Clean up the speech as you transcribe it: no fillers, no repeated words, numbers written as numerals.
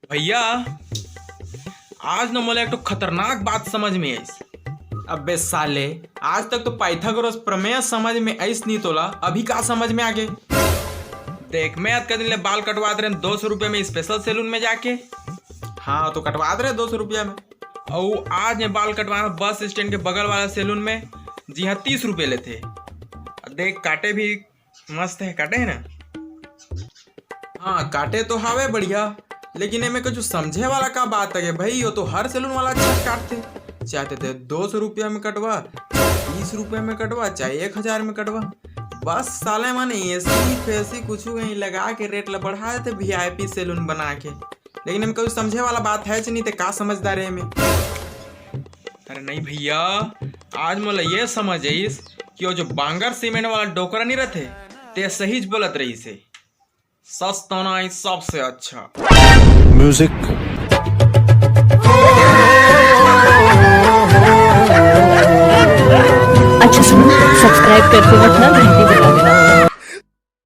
भैया आज न मोला एक तो खतरनाक बात समझ में आई। अबे साले, आज तक तो पाइथागोरस प्रमेय समझ में आईस नहीं तोला, अभी का समझ में आ गए? देख मैं आज दिन ले बाल कटवा दे रहे 200 रुपये में स्पेशल सैलून में जाके। हाँ तो कटवा दे रहे 200 रुपया में। और आज मैं बाल कटवाना बस स्टैंड के बगल वाला सैलून में, जी हाँ 30 रुपये लेते। देख काटे भी मस्त है, काटे है ना। हाँ काटे तो हावे बढ़िया, लेकिन इनमें कुछ समझे वाला का बात है भाई। वो तो हर सैलून वाला अच्छा काटते, चाहते थे 200 रुपया में कटवा, 30 रुपये में कटवा, चाहे 1000 में कटवा। बस साले माने ऐसी फैसी कुछ कहीं लगा के रेट बढ़ा देते VIP सैलून बना के। लेकिन हम कुछ समझे वाला बात है नहीं, तो का समझदार है में। अरे नहीं भैया, आज मोला ये समझ आईस कि वो जो बांगर सीमेंट वाला डोकरा नहीं रहते ते सही बोलत रही से। सस्ता नहीं सबसे अच्छा म्यूजिक। अच्छा सुनो, सब्सक्राइब करके रखना, घंटी बजा देना।